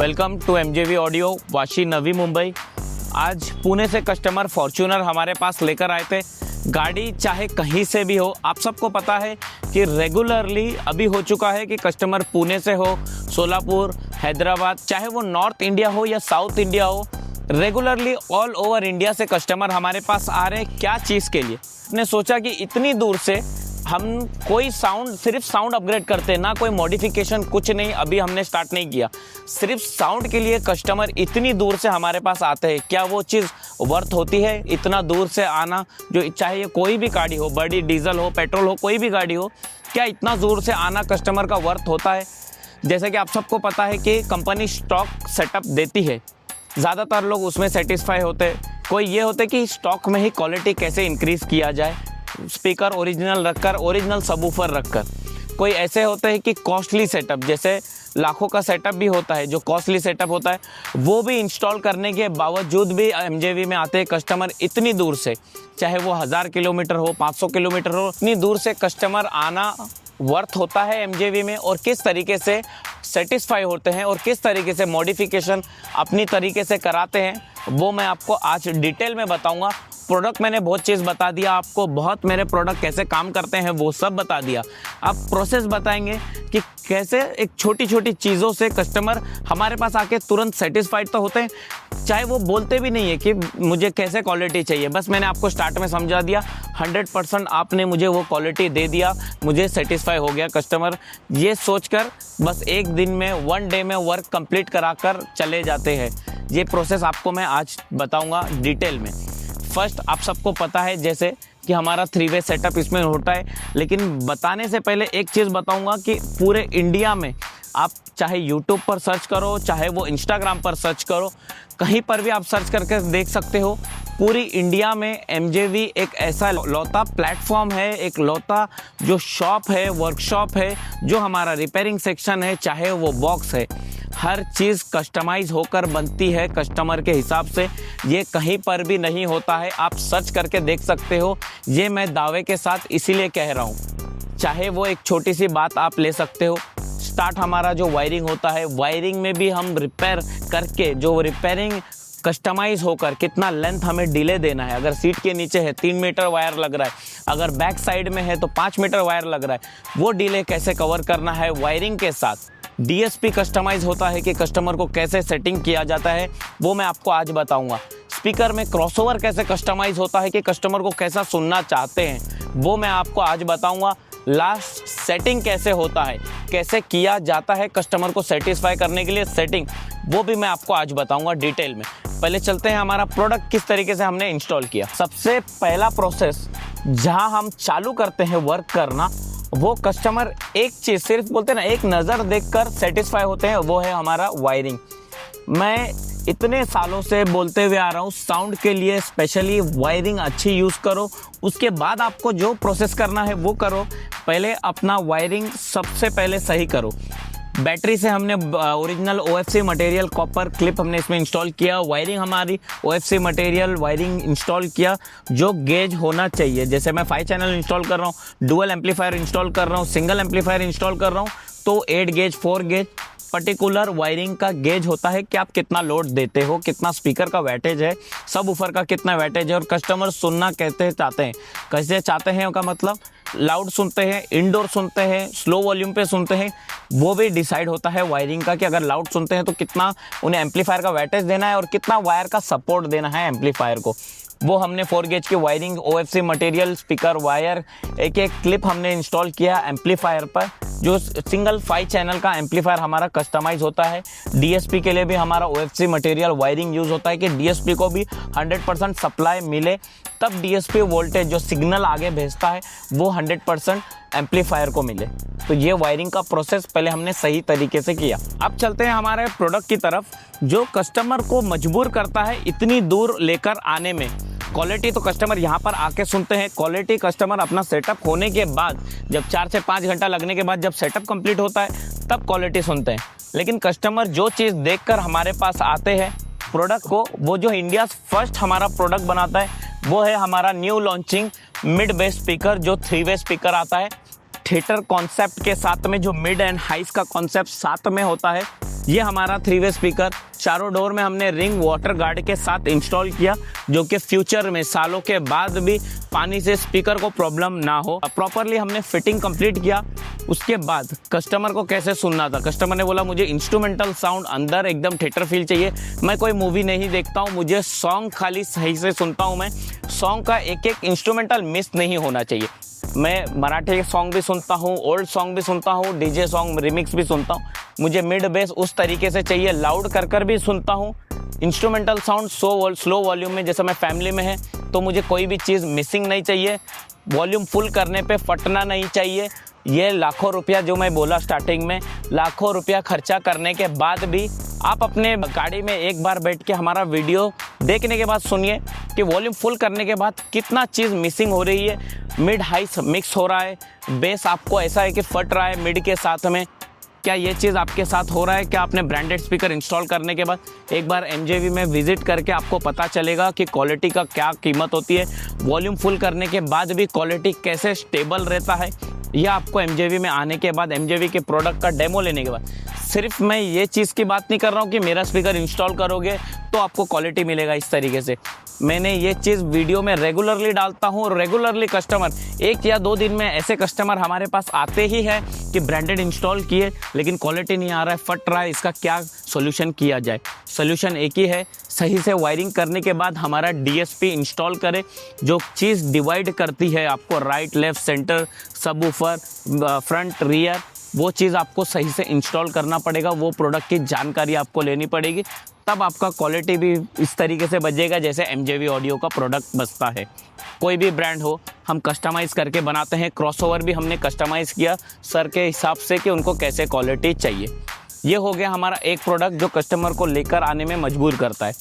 Welcome to एमजेवी audio Vashi Navi Mumbai. आज पुणे से customer Fortuner हमारे पास लेकर आए थे। गाड़ी चाहे कहीं से भी हो, आप सबको पता है कि रेगुलरली अभी हो चुका है कि कस्टमर पुणे से हो, सोलापुर, हैदराबाद, चाहे वो नॉर्थ इंडिया हो या साउथ इंडिया हो, रेगुलरली ऑल ओवर इंडिया से कस्टमर हमारे पास आ रहे हैं। क्या चीज़ के लिए? हमने सोचा कि इतनी दूर से हम कोई सिर्फ साउंड अपग्रेड करते हैं, ना कोई मॉडिफिकेशन, कुछ नहीं। अभी हमने स्टार्ट नहीं किया, सिर्फ साउंड के लिए कस्टमर इतनी दूर से हमारे पास आते हैं। क्या वो चीज़ वर्थ होती है इतना दूर से आना? जो चाहे ये कोई भी गाड़ी हो, बड़ी डीजल हो, पेट्रोल हो, कोई भी गाड़ी हो, क्या इतना दूर से आना कस्टमर का वर्थ होता है? जैसे कि आप सबको पता है कि कंपनी स्टॉक सेटअप देती है, ज़्यादातर लोग उसमें सेटिस्फाई होते हैं। कोई ये होते कि स्टॉक में ही क्वालिटी कैसे इंक्रीज़ किया जाए, स्पीकर ओरिजिनल रखकर, ओरिजिनल सबवूफर रखकर। कोई ऐसे होते हैं कि कॉस्टली सेटअप, जैसे लाखों का सेटअप भी होता है, जो कॉस्टली सेटअप होता है वो भी इंस्टॉल करने के बावजूद भी एमजेवी में आते हैं कस्टमर इतनी दूर से। चाहे वो 1000 किलोमीटर हो, 500 किलोमीटर हो, इतनी दूर से कस्टमर आना वर्थ होता है एमजेवी में? और किस तरीके से सेटिस्फाई होते हैं और किस तरीके से मॉडिफिकेशन अपनी तरीके से कराते हैं, वो मैं आपको आज डिटेल में बताऊंगा। प्रोडक्ट मैंने बहुत चीज़ बता दिया आपको, बहुत मेरे प्रोडक्ट कैसे काम करते हैं वो सब बता दिया। अब प्रोसेस बताएंगे कि कैसे एक छोटी छोटी चीज़ों से कस्टमर हमारे पास आके तुरंत सेटिस्फाइड तो होते हैं, चाहे वो बोलते भी नहीं है कि मुझे कैसे क्वालिटी चाहिए। बस मैंने आपको स्टार्ट में समझा दिया, 100% आपने मुझे वो क्वालिटी दे दिया, मुझे सेटिस्फाई हो गया कस्टमर। ये सोचकर बस एक दिन में, वन डे में वर्क कंप्लीट कराकर चले जाते हैं। ये प्रोसेस आपको मैं आज बताऊंगा डिटेल में। फर्स्ट, आप सबको पता है जैसे कि हमारा 3-वे सेटअप इसमें होता है, लेकिन बताने से पहले एक चीज़ बताऊंगा कि पूरे इंडिया में आप चाहे यूट्यूब पर सर्च करो, चाहे वो इंस्टाग्राम पर सर्च करो, कहीं पर भी आप सर्च करके देख सकते हो। पूरी इंडिया में एमजेवी एक ऐसा लौता प्लेटफॉर्म है, एक लौता जो शॉप है, वर्कशॉप है, जो हमारा रिपेयरिंग सेक्शन है, चाहे वो बॉक्स है, हर चीज़ कस्टमाइज होकर बनती है कस्टमर के हिसाब से। ये कहीं पर भी नहीं होता है, आप सर्च करके देख सकते हो। ये मैं दावे के साथ इसीलिए कह रहा हूँ। चाहे वो एक छोटी सी बात आप ले सकते हो, स्टार्ट हमारा जो वायरिंग होता है, वायरिंग में भी हम रिपेयर करके, जो रिपेयरिंग कस्टमाइज होकर कितना लेंथ हमें डिले देना है, अगर सीट के नीचे है 3 मीटर वायर लग रहा है, अगर बैक साइड में है तो 5 मीटर वायर लग रहा है, वो डिले कैसे कवर करना है वायरिंग के साथ। डीएसपी कस्टमाइज होता है कि कस्टमर को कैसे सेटिंग किया जाता है, वो मैं आपको आज बताऊंगा। स्पीकर में क्रॉसओवर कैसे कस्टमाइज होता है कि कस्टमर को कैसा सुनना चाहते हैं, वो मैं आपको आज बताऊंगा। लास्ट सेटिंग कैसे होता है, कैसे किया जाता है कस्टमर को सेटिस्फाई करने के लिए सेटिंग, वो भी मैं आपको आज बताऊंगा डिटेल में। पहले चलते हैं हमारा प्रोडक्ट किस तरीके से हमने इंस्टॉल किया। सबसे पहला प्रोसेस जहां हम चालू करते हैं वर्क करना, वो कस्टमर एक चीज़ सिर्फ बोलते हैं ना, एक नज़र देखकर सेटिस्फाई होते हैं, वो है हमारा वायरिंग। मैं इतने सालों से बोलते हुए आ रहा हूँ, साउंड के लिए स्पेशली वायरिंग अच्छी यूज़ करो, उसके बाद आपको जो प्रोसेस करना है वो करो। पहले अपना वायरिंग सबसे पहले सही करो। बैटरी से हमने original OFC material copper clip हमने इसमें इंस्टॉल किया। वायरिंग हमारी ओएफसी मटेरियल वायरिंग इंस्टॉल किया, जो गेज होना चाहिए। जैसे मैं 5 चैनल इंस्टॉल कर रहा हूँ, डुअल एम्पलीफायर इंस्टॉल कर रहा हूँ, सिंगल एम्पलीफायर इंस्टॉल कर रहा हूँ, तो 8 गेज 4 गेज पर्टिकुलर वायरिंग का गेज होता है कि आप कितना लोड देते हो, कितना स्पीकर का वैटेज है, सब ऊपर का कितना वैटेज है, और कस्टमर सुनना कैसे चाहते हैं। कैसे चाहते हैं का मतलब लाउड सुनते हैं, इंडोर सुनते हैं, स्लो वॉल्यूम पे सुनते हैं, वो भी डिसाइड होता है वायरिंग का कि अगर लाउड सुनते हैं तो कितना उन्हें एम्पलीफायर का वैटेज देना है और कितना वायर का सपोर्ट देना है एम्पलीफायर को। वो हमने 4 गेज की wiring, OFC material, speaker wire, एक एक क्लिप हमने इंस्टॉल किया एम्पलीफायर पर। जो सिंगल 5 चैनल का एम्पलीफायर हमारा कस्टमाइज होता है। डीएसपी के लिए भी हमारा ओएफसी मटेरियल वायरिंग यूज़ होता है कि डीएसपी को भी 100% सप्लाई मिले, तब डीएसपी वोल्टेज जो सिग्नल आगे भेजता है वो 100% एम्पलीफायर को मिले। तो ये वायरिंग का प्रोसेस पहले हमने सही तरीके से किया। अब चलते हैं हमारे प्रोडक्ट की तरफ, जो कस्टमर को मजबूर करता है इतनी दूर लेकर आने में। क्वालिटी तो कस्टमर यहाँ पर आके सुनते हैं, क्वालिटी कस्टमर अपना सेटअप होने के बाद, जब 4 से 5 घंटा लगने के बाद जब सेटअप कंप्लीट होता है तब क्वालिटी सुनते हैं। लेकिन कस्टमर जो चीज़ देखकर हमारे पास आते हैं प्रोडक्ट को, वो जो इंडिया फर्स्ट हमारा प्रोडक्ट बनाता है वो है हमारा new launching mid base speaker, जो 3-वे स्पीकर आता है थिएटर कॉन्सेप्ट के साथ में, जो मिड एंड हाइस का कॉन्सेप्ट साथ में होता है। ये हमारा 3-वे स्पीकर चारों डोर में हमने रिंग वाटर गार्ड के साथ इंस्टॉल किया, जो कि फ्यूचर में सालों के बाद भी पानी से स्पीकर को प्रॉब्लम ना हो। प्रॉपरली हमने फिटिंग कंप्लीट किया। उसके बाद कस्टमर को कैसे सुनना था, कस्टमर ने बोला मुझे इंस्ट्रूमेंटल साउंड अंदर एकदम थिएटर फील चाहिए, मैं कोई मूवी नहीं देखता हूँ, मुझे सॉन्ग खाली सही से सुनता हूँ, मैं सॉन्ग का एक एक इंस्ट्रूमेंटल मिस नहीं होना चाहिए। मैं मराठी सॉन्ग भी सुनता हूँ, ओल्ड सॉन्ग भी सुनता हूँ, डीजे सॉन्ग रिमिक्स भी सुनता हूँ, मुझे मिड बेस उस तरीके से चाहिए, लाउड कर भी सुनता हूँ। इंस्ट्रूमेंटल साउंड स्लो वॉल्यूम में, जैसे मैं फैमिली में है तो मुझे कोई भी चीज़ मिसिंग नहीं चाहिए, वॉल्यूम फुल करने पे फटना नहीं चाहिए। ये लाखों रुपया जो मैं बोला स्टार्टिंग में, लाखों रुपया खर्चा करने के बाद भी आप अपने गाड़ी में एक बार बैठ के हमारा वीडियो देखने के बाद सुनिए कि वॉल्यूम फुल करने के बाद कितना चीज़ मिसिंग हो रही है, मिड हाई मिक्स हो रहा है, बेस आपको ऐसा है कि फट रहा है मिड के साथ में। क्या ये चीज़ आपके साथ हो रहा है? क्या आपने ब्रांडेड स्पीकर इंस्टॉल करने के बाद एक बार MJV में विजिट करके आपको पता चलेगा कि क्वालिटी का क्या कीमत होती है, वॉल्यूम फुल करने के बाद भी क्वालिटी कैसे स्टेबल रहता है। यह आपको MJV में आने के बाद, MJV के प्रोडक्ट का डेमो लेने के बाद, सिर्फ मैं ये चीज़ की बात नहीं कर रहा हूँ कि मेरा स्पीकर इंस्टॉल करोगे तो आपको क्वालिटी मिलेगा इस तरीके से। मैंने ये चीज़ वीडियो में रेगुलरली डालता हूँ और रेगुलरली कस्टमर 1 या 2 दिन में ऐसे कस्टमर हमारे पास आते ही हैं कि ब्रांडेड इंस्टॉल किए लेकिन क्वालिटी नहीं आ रहा है, फट रहा है, इसका क्या सोल्यूशन किया जाए। सोल्यूशन एक ही है, सही से वायरिंग करने के बाद हमारा DSP इंस्टॉल करें, जो चीज़ डिवाइड करती है आपको right left centre subwoofer front rear, वो चीज़ आपको सही से इंस्टॉल करना पड़ेगा, वो प्रोडक्ट की जानकारी आपको लेनी पड़ेगी, तब आपका क्वालिटी भी इस तरीके से बजेगा जैसे MJV ऑडियो का प्रोडक्ट बजता है। कोई भी ब्रांड हो हम कस्टमाइज़ करके बनाते हैं, क्रॉसओवर भी हमने कस्टमाइज़ किया सर के हिसाब से कि उनको कैसे क्वालिटी चाहिए। ये हो गया हमारा एक प्रोडक्ट जो कस्टमर को लेकर आने में मजबूर करता है।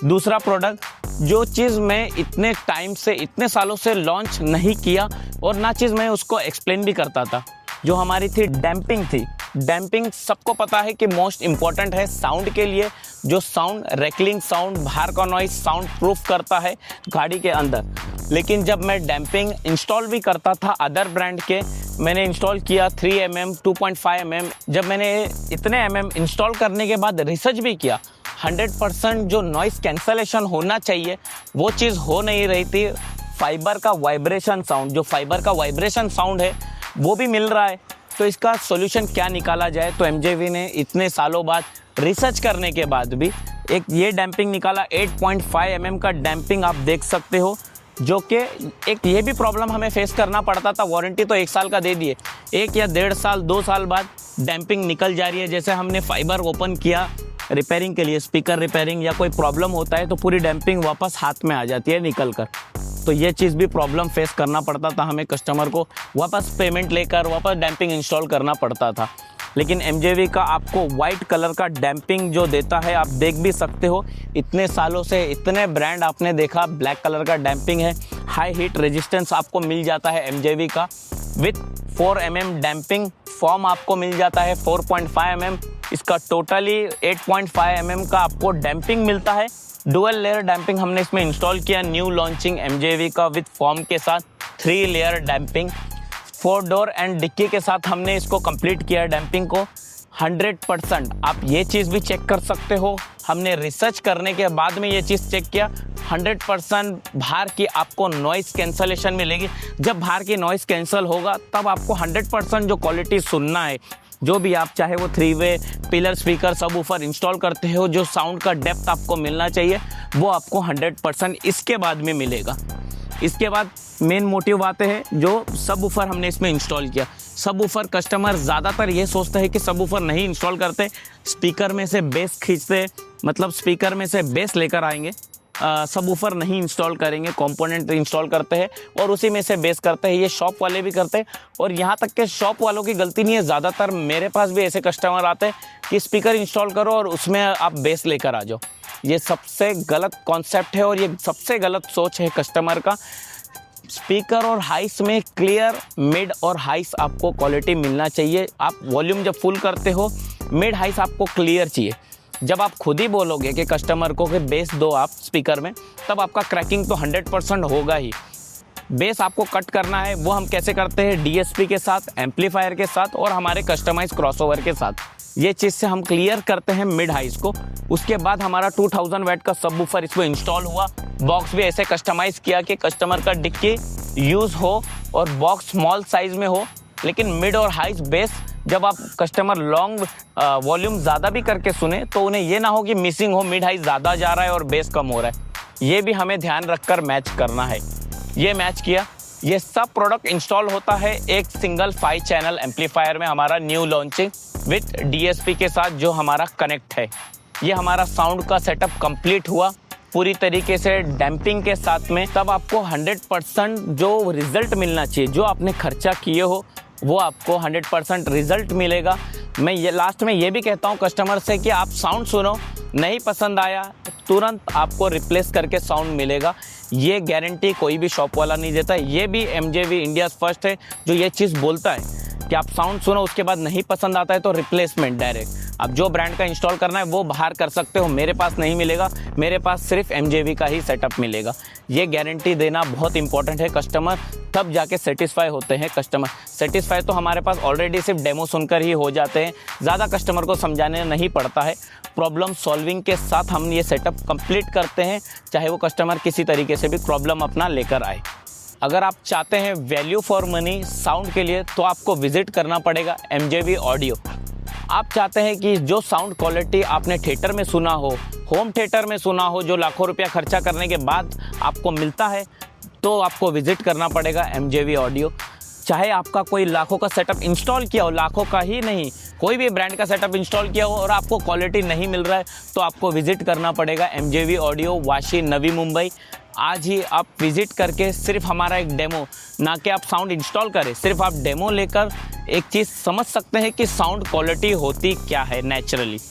दूसरा प्रोडक्ट, जो चीज़ मैं इतने टाइम से, इतने सालों से लॉन्च नहीं किया और ना चीज़ मैं उसको एक्सप्लेन भी करता था, जो हमारी थी डैम्पिंग थी। डैम्पिंग सबको पता है कि मोस्ट इम्पॉर्टेंट है साउंड के लिए, जो साउंड रैकलिंग साउंड, बाहर का नॉइस साउंड प्रूफ करता है गाड़ी के अंदर। लेकिन जब मैं डैम्पिंग इंस्टॉल भी करता था अदर ब्रांड के, मैंने इंस्टॉल किया 3 mm 2.5 mm, जब मैंने इतने mm इंस्टॉल करने के बाद रिसर्च भी किया, 100% जो नॉइस कैंसलेशन होना चाहिए वो चीज़ हो नहीं रही थी। फाइबर का वाइब्रेशन साउंड, जो फाइबर का वाइब्रेशन साउंड है वो भी मिल रहा है। तो इसका सॉल्यूशन क्या निकाला जाए, तो MJV ने इतने सालों बाद रिसर्च करने के बाद भी एक ये डैम्पिंग निकाला। 8.5 mm का डैम्पिंग आप देख सकते हो, जो कि एक ये भी प्रॉब्लम हमें फेस करना पड़ता था। वारंटी तो 1 साल का दे दिए, 1 या 1.5 साल 2 साल बाद डैम्पिंग निकल जा रही है। जैसे हमने फाइबर ओपन किया रिपेयरिंग के लिए, स्पीकर रिपेयरिंग या कोई प्रॉब्लम होता है तो पूरी डैम्पिंग वापस हाथ में आ जाती है निकल कर। तो ये चीज़ भी प्रॉब्लम फेस करना पड़ता था हमें, कस्टमर को वापस पेमेंट लेकर वापस डैम्पिंग इंस्टॉल करना पड़ता था। लेकिन MJV का आपको वाइट कलर का डैम्पिंग जो देता है, आप देख भी सकते हो, इतने सालों से इतने ब्रांड आपने देखा ब्लैक कलर का डैम्पिंग है। हाई हीट रेजिस्टेंस आपको मिल जाता है MJV का, विथ 4 mm डैम्पिंग फॉर्म आपको मिल जाता है 4.5 mm। इसका टोटली 8.5 mm का आपको डैम्पिंग मिलता है। डुअल लेयर डैम्पिंग हमने इसमें इंस्टॉल किया, न्यू लॉन्चिंग MJV का विथ फॉर्म के साथ 3 layer damping, 4 door and dickey के साथ हमने इसको कंप्लीट किया डैम्पिंग को 100%। आप ये चीज़ भी चेक कर सकते हो, हमने रिसर्च करने के बाद में ये चीज़ चेक किया, 100% बाहर की आपको नॉइस कैंसलेशन मिलेगी। जब बाहर की नॉइस कैंसल होगा तब आपको 100% जो क्वालिटी सुनना है, जो भी आप चाहे वो 3-वे पिलर स्पीकर सबवूफर इंस्टॉल करते हो, जो साउंड का डेप्थ आपको मिलना चाहिए वो आपको 100% इसके बाद में मिलेगा। इसके बाद मेन मोटिव आते हैं, जो सबवूफर हमने इसमें इंस्टॉल किया। सबवूफर कस्टमर ज़्यादातर ये सोचते हैं कि सबवूफर नहीं इंस्टॉल करते, स्पीकर में से बेस खींचते, मतलब स्पीकर में से बेस लेकर आएंगे, सबवूफर नहीं इंस्टॉल करेंगे, कंपोनेंट इंस्टॉल करते हैं और उसी में से बेस करते हैं। ये शॉप वाले भी करते हैं और यहाँ तक के शॉप वालों की गलती नहीं है, ज़्यादातर मेरे पास भी ऐसे कस्टमर आते हैं कि स्पीकर इंस्टॉल करो और उसमें आप बेस लेकर आ जाओ। ये सबसे गलत कॉन्सेप्ट है और ये सबसे गलत सोच है कस्टमर का। स्पीकर और हाइस में क्लियर मिड और हाइस आपको क्वालिटी मिलना चाहिए। आप वॉल्यूम जब फुल करते हो, मिड हाइस आपको क्लियर चाहिए। जब आप खुद ही बोलोगे कि कस्टमर को कि बेस दो आप स्पीकर में, तब आपका क्रैकिंग तो 100% होगा ही। बेस आपको कट करना है वो हम कैसे करते हैं, डीएसपी के साथ, एम्पलीफायर के साथ और हमारे कस्टमाइज क्रॉसओवर के साथ। ये चीज़ से हम क्लियर करते हैं मिड हाइज को। उसके बाद हमारा 2000 वाट का सबवूफर इसमें इंस्टॉल हुआ। बॉक्स भी ऐसे कस्टमाइज किया कि कस्टमर का डिक्की यूज़ हो और बॉक्स स्मॉल साइज में हो, लेकिन मिड और हाई बेस जब आप कस्टमर लॉन्ग वॉल्यूम ज़्यादा भी करके सुने तो उन्हें ये ना हो कि मिसिंग हो, मिड हाई ज़्यादा जा रहा है और बेस कम हो रहा है। ये भी हमें ध्यान रखकर मैच करना है। ये मैच किया। ये सब प्रोडक्ट इंस्टॉल होता है एक सिंगल 5 चैनल एम्पलीफायर में, हमारा न्यू लॉन्चिंग विथ डीएसपी के साथ जो हमारा कनेक्ट है। ये हमारा साउंड का सेटअप कंप्लीट हुआ पूरी तरीके से डैम्पिंग के साथ में। तब आपको 100% जो रिजल्ट मिलना चाहिए, जो आपने खर्चा किए हो वो आपको 100% रिजल्ट मिलेगा। मैं ये लास्ट में ये भी कहता हूँ कस्टमर से कि आप साउंड सुनो, नहीं पसंद आया तुरंत आपको रिप्लेस करके साउंड मिलेगा। ये गारंटी कोई भी शॉप वाला नहीं देता। ये भी MJV इंडिया फर्स्ट है जो ये चीज़ बोलता है कि आप साउंड सुनो, उसके बाद नहीं पसंद आता है तो रिप्लेसमेंट डायरेक्ट। आप जो ब्रांड का इंस्टॉल करना है वो बाहर कर सकते हो, मेरे पास नहीं मिलेगा, मेरे पास सिर्फ MJV का ही सेटअप मिलेगा। ये गारंटी देना बहुत इंपॉर्टेंट है। कस्टमर तब जाके सेटिस्फाई होते हैं। कस्टमर सेटिस्फाई तो हमारे पास ऑलरेडी सिर्फ डेमो सुनकर ही हो जाते हैं, ज़्यादा कस्टमर को समझाने नहीं पड़ता है। प्रॉब्लम सॉल्विंग के साथ हम ये सेटअप कंप्लीट करते हैं, चाहे वो कस्टमर किसी तरीके से भी प्रॉब्लम अपना लेकर आए। अगर आप चाहते हैं वैल्यू फॉर मनी साउंड के लिए तो आपको विजिट करना पड़ेगा MJV ऑडियो। आप चाहते हैं कि जो साउंड क्वालिटी आपने थिएटर में सुना हो, होम थिएटर में सुना हो, जो लाखों रुपया खर्चा करने के बाद आपको मिलता है, तो आपको विजिट करना पड़ेगा MJV ऑडियो। चाहे आपका कोई लाखों का सेटअप इंस्टॉल किया हो, लाखों का ही नहीं, कोई भी ब्रांड का सेटअप इंस्टॉल किया हो और आपको क्वालिटी नहीं मिल रहा है तो आपको विजिट करना पड़ेगा MJV ऑडियो, वाशी, नवी मुंबई। आज ही आप विजिट करके सिर्फ हमारा एक डेमो, ना कि आप साउंड इंस्टॉल करें, सिर्फ आप डेमो लेकर एक चीज़ समझ सकते हैं कि साउंड क्वालिटी होती क्या है नेचुरली।